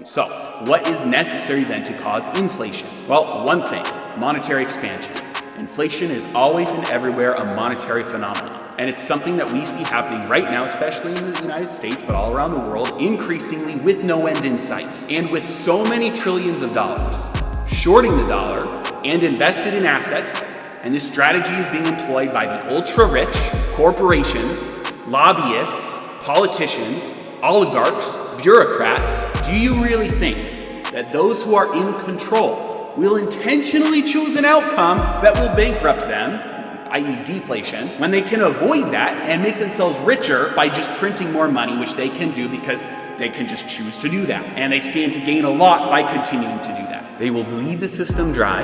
So, what is necessary then to cause inflation? Well, one thing, monetary expansion. Inflation is always and everywhere a monetary phenomenon. And it's something that we see happening right now, especially in the United States, but all around the world, increasingly with no end in sight. And with so many trillions of dollars, shorting the dollar and invested in assets, and this strategy is being employed by the ultra-rich, corporations, lobbyists, politicians, oligarchs, bureaucrats. Do you really think that those who are in control will intentionally choose an outcome that will bankrupt them, i.e. deflation, when they can avoid that and make themselves richer by just printing more money, which they can do because they can just choose to do that. And they stand to gain a lot by continuing to do that. They will bleed the system dry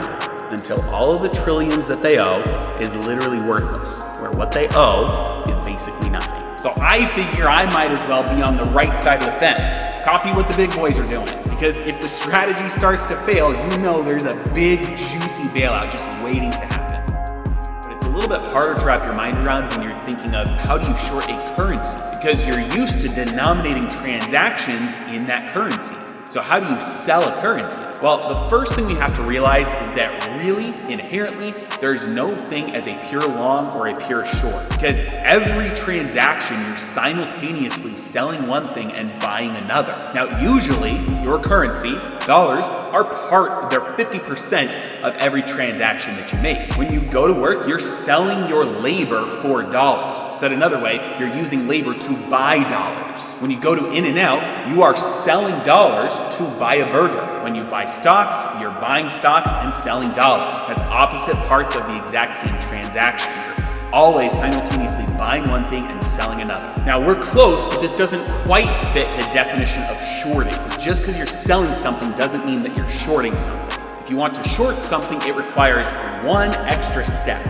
until all of the trillions that they owe is literally worthless, where what they owe is basically nothing. So I figure I might as well be on the right side of the fence. Copy what the big boys are doing. Because if the strategy starts to fail, you know there's a big, juicy bailout just waiting to happen. But it's a little bit harder to wrap your mind around when you're thinking of how do you short a currency? Because you're used to denominating transactions in that currency. So how do you sell a currency? Well, the first thing we have to realize is that really, inherently, there's no thing as a pure long or a pure short. Because every transaction, you're simultaneously selling one thing and buying another. Now, usually, your currency, dollars, they're 50% of every transaction that you make. When you go to work, you're selling your labor for dollars. Said another way, you're using labor to buy dollars. When you go to In-N-Out, you are selling dollars to buy a burger. When you buy stocks, you're buying stocks and selling dollars. That's opposite parts of the exact same transaction. You're always simultaneously buying one thing and selling another. Now we're close, but this doesn't quite fit the definition of shorting. Just because you're selling something doesn't mean that you're shorting something. If you want to short something, it requires one extra step.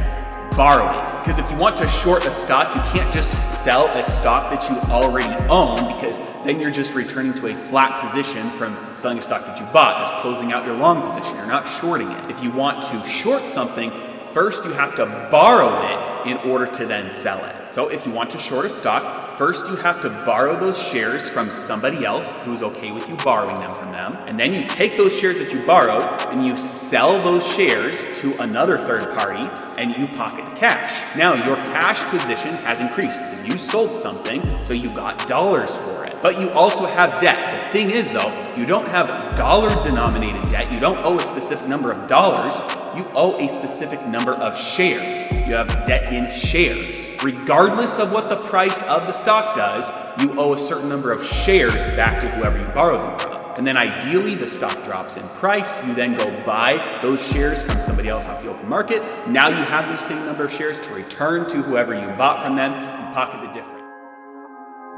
Borrowing. Because if you want to short a stock, you can't just sell a stock that you already own, because then you're just returning to a flat position from selling a stock that you bought. That's closing out your long position. You're not shorting it. If you want to short something, first you have to borrow it in order to then sell it. So if you want to short a stock, first you have to borrow those shares from somebody else who's okay with you borrowing them from them. And then you take those shares that you borrowed and you sell those shares to another third party and you pocket the cash. Now your cash position has increased because you sold something, so you got dollars for it. But you also have debt. The thing is though, you don't have dollar denominated debt. You don't owe a specific number of dollars. You owe a specific number of shares. You have debt in shares. Regardless of what the price of the stock does, you owe a certain number of shares back to whoever you borrowed them from. And then ideally, the stock drops in price. You then go buy those shares from somebody else off the open market. Now you have the same number of shares to return to whoever you bought from them and pocket the difference.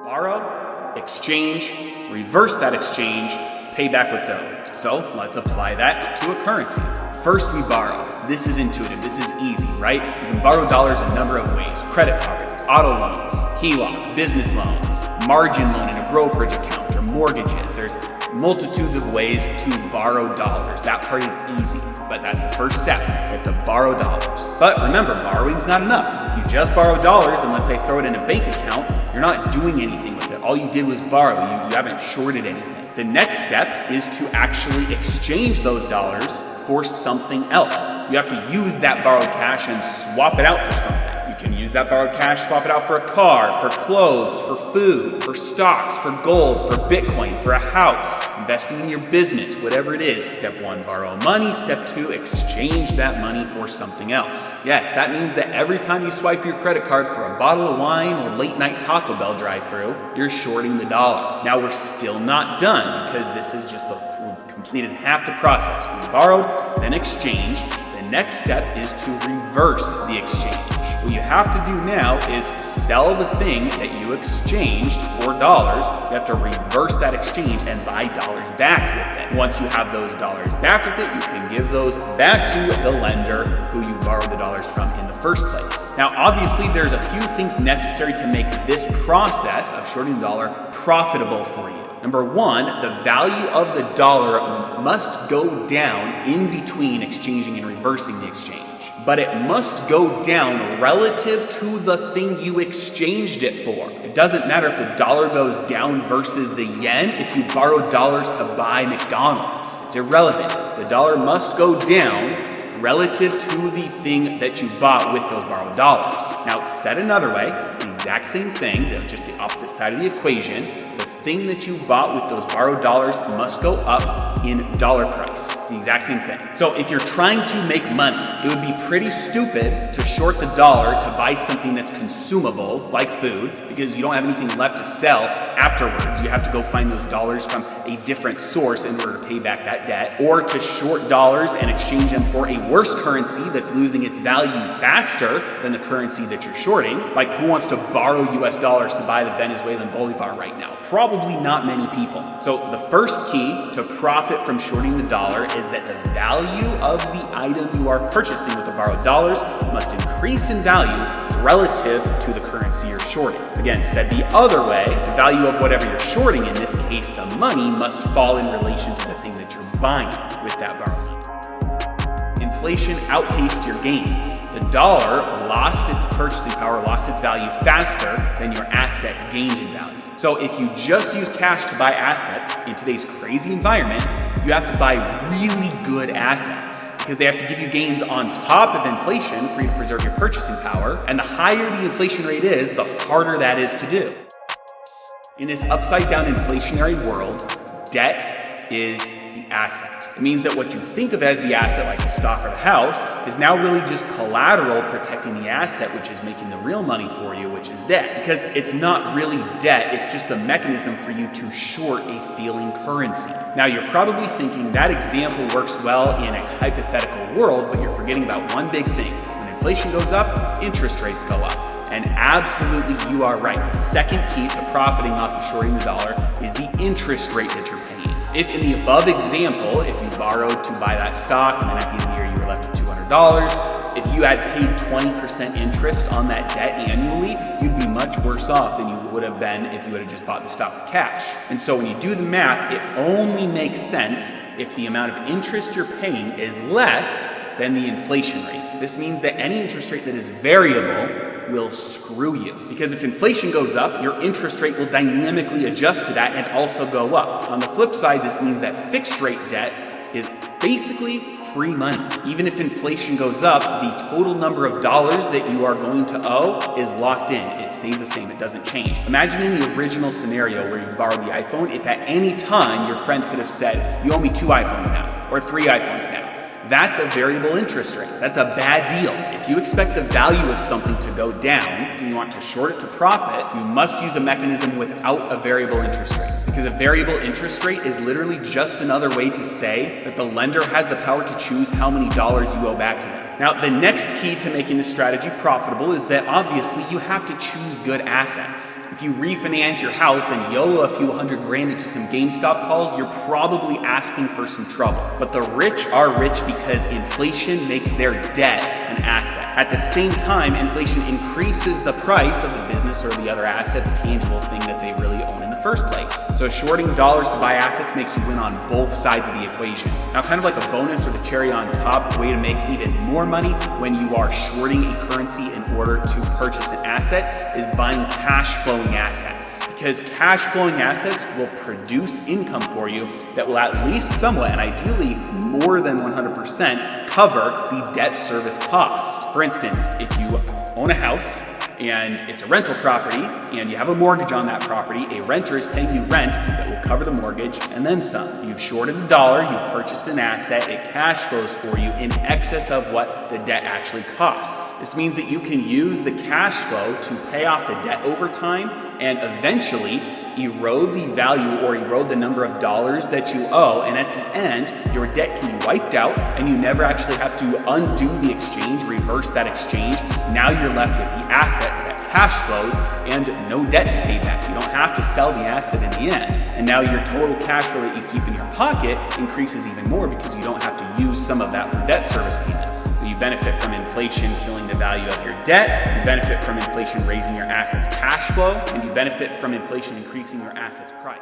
Borrow, exchange, reverse that exchange, pay back what's owed. So let's apply that to a currency. First, we borrow. This is intuitive. This is easy, right? You can borrow dollars a number of ways. Credit cards, auto loans, HELOC, business loans, margin loan in a brokerage account, or mortgages. There's multitudes of ways to borrow dollars. That part is easy, but that's the first step. You have to borrow dollars. But remember, borrowing's not enough, because if you just borrow dollars and let's say throw it in a bank account, you're not doing anything with it. All you did was borrow. You haven't shorted anything. The next step is to actually exchange those dollars for something else. You have to use that borrowed cash and swap it out for something. You can use that borrowed cash, swap it out for a car, for clothes, for food, for stocks, for gold, for Bitcoin, for a house, investing in your business, whatever it is. Step 1, borrow money. Step 2, exchange that money for something else. Yes, that means that every time you swipe your credit card for a bottle of wine or late night Taco Bell drive-thru, you're shorting the dollar. Now we're still not done, because this is just we've completed half the process. We borrowed, then exchanged. The next step is to reverse the exchange. What you have to do now is sell the thing that you exchanged for dollars. You have to reverse that exchange and buy dollars back with it. Once you have those dollars back with it, you can give those back to the lender who you borrowed the dollars from in the first place. Now, obviously, there's a few things necessary to make this process of shorting the dollar profitable for you. Number 1, the value of the dollar must go down in between exchanging and reversing the exchange. but it must go down relative to the thing you exchanged it for. It doesn't matter if the dollar goes down versus the yen if you borrow dollars to buy McDonald's. It's irrelevant. The dollar must go down relative to the thing that you bought with those borrowed dollars. Now, said another way, it's the exact same thing, just the opposite side of the equation. The thing that you bought with those borrowed dollars must go up in dollar price. It's the exact same thing. So if you're trying to make money, it would be pretty stupid to short the dollar to buy something that's consumable, like food, because you don't have anything left to sell afterwards. You have to go find those dollars from a different source in order to pay back that debt, or to short dollars and exchange them for a worse currency that's losing its value faster than the currency that you're shorting. Like, who wants to borrow US dollars to buy the Venezuelan Bolivar right now? Probably not many people. So the first key to profit from shorting the dollar is that the value of the item you are purchasing with the borrowed dollars must increase in value relative to the currency you're shorting. Again, said the other way, the value of whatever you're shorting, in this case the money, must fall in relation to the thing that you're buying with that borrowed money. Inflation outpaced your gains. The dollar lost its purchasing power, lost its value faster than your asset gained in value. So if you just use cash to buy assets in today's crazy environment, you have to buy really good assets because they have to give you gains on top of inflation for you to preserve your purchasing power. And the higher the inflation rate is, the harder that is to do. In this upside down inflationary world, debt is the asset. It means that what you think of as the asset, like the stock or the house, is now really just collateral protecting the asset, which is making the real money for you, which is debt. Because it's not really debt, it's just a mechanism for you to short a failing currency. Now, you're probably thinking that example works well in a hypothetical world, but you're forgetting about one big thing. When inflation goes up, interest rates go up. And absolutely, you are right. The second key to profiting off of shorting the dollar is the interest rate that you're paying. If in the above example, if you borrowed to buy that stock and then at the end of the year you were left with $200, if you had paid 20% interest on that debt annually, you'd be much worse off than you would have been if you would have just bought the stock with cash. And so when you do the math, it only makes sense if the amount of interest you're paying is less than the inflation rate. This means that any interest rate that is variable will screw you. Because if inflation goes up, your interest rate will dynamically adjust to that and also go up. On the flip side, this means that fixed rate debt is basically free money. Even if inflation goes up, the total number of dollars that you are going to owe is locked in. It stays the same, it doesn't change. Imagine in the original scenario where you borrowed the iPhone, if at any time your friend could have said, you owe me 2 iPhones now, or 3 iPhones now. That's a variable interest rate. That's a bad deal. If you expect the value of something to go down and you want to short it to profit, you must use a mechanism without a variable interest rate. Because a variable interest rate is literally just another way to say that the lender has the power to choose how many dollars you owe back to them. Now, the next key to making this strategy profitable is that obviously you have to choose good assets. If you refinance your house and YOLO a few $100,000 into some GameStop calls, you're probably asking for some trouble. But the rich are rich because inflation makes their debt an asset. At the same time, inflation increases the price of the business or the other asset, the tangible thing that they really own in the first place. So shorting dollars to buy assets makes you win on both sides of the equation. Now, kind of like a bonus or the cherry on top, way to make even more money when you are shorting a currency in order to purchase an asset is buying cash flowing assets. Because cash flowing assets will produce income for you that will at least somewhat, and ideally more than 100%, cover the debt service cost. For instance, if you own a house and it's a rental property and you have a mortgage on that property, a renter is paying you rent that will cover the mortgage and then some. You've shorted the dollar, you've purchased an asset, it cash flows for you in excess of what the debt actually costs. This means that you can use the cash flow to pay off the debt over time and eventually erode the value or erode the number of dollars that you owe, and at the end, your debt can be wiped out and you never actually have to undo the exchange, reverse that exchange. Now you're left with the asset that cash flows and no debt to pay back. You don't have to sell the asset in the end. And now your total cash flow that you keep in your pocket increases even more because you don't have to use some of that for debt service payments. You benefit from inflation killing the value of your debt, you benefit from inflation raising your assets' cash flow, and you benefit from inflation increasing your assets' price.